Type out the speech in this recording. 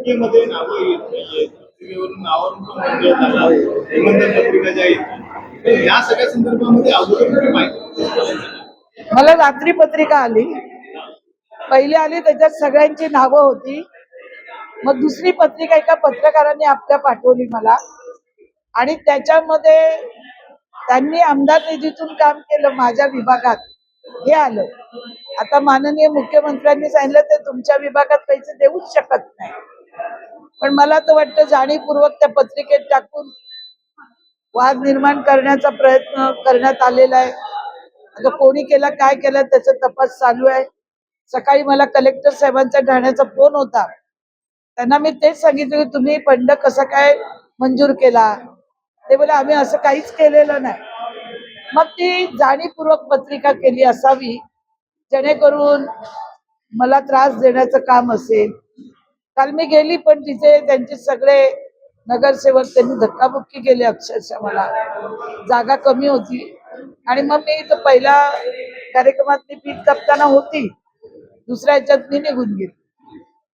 पत्रिकेमध्ये नावं येत नाहीये, पत्रिकेवरून नावांचं म्हणजे झाला निबंधन पत्रिका ज्या येतात तर या सगळ्या संदर्भामध्ये अगोदर तुम्ही माहिती मला रात्री पत्रिका आली, पहिली आली त्याच्यात सगळ्यांची नावं होती. मग दुसरी पत्रिका एका पत्रकारांनी आपल्या पाठवली मला, आणि त्याच्यामध्ये त्यांनी आमदार निधीतून काम केलं माझ्या विभागात हे आलं. आता माननीय मुख्यमंत्र्यांनी सांगितलं ते तुमच्या विभागात पैसे देऊच शकत नाही, पण मला तर वाटतं जाणीवपूर्वक त्या पत्रिकेत टाकून वाद निर्माण करण्याचा प्रयत्न करण्यात आलेला आहे. आता कोणी केला काय केलं त्याचा तपास चालू आहे. सकाळी मला कलेक्टर साहेबांचा ठाण्याचा फोन होता, त्यांना मी तेच सांगितलं की तुम्ही फंड कसा काय मंजूर केला. ते बोले आम्ही असं काहीच केलेलं नाही. मग ती जाणीवपूर्वक पत्रिका केली असावी जेणेकरून मला त्रास देण्याचं काम असेल. काल मी गेली पण तिथे त्यांचे सगळे नगरसेवक त्यांनी धक्काबुक्की केली अक्षरशः. मला जागा कमी होती आणि मग मी इथं पहिल्या कार्यक्रमात मी पीठ कापताना होती, दुसऱ्या ह्याच्यात मी निघून गेली.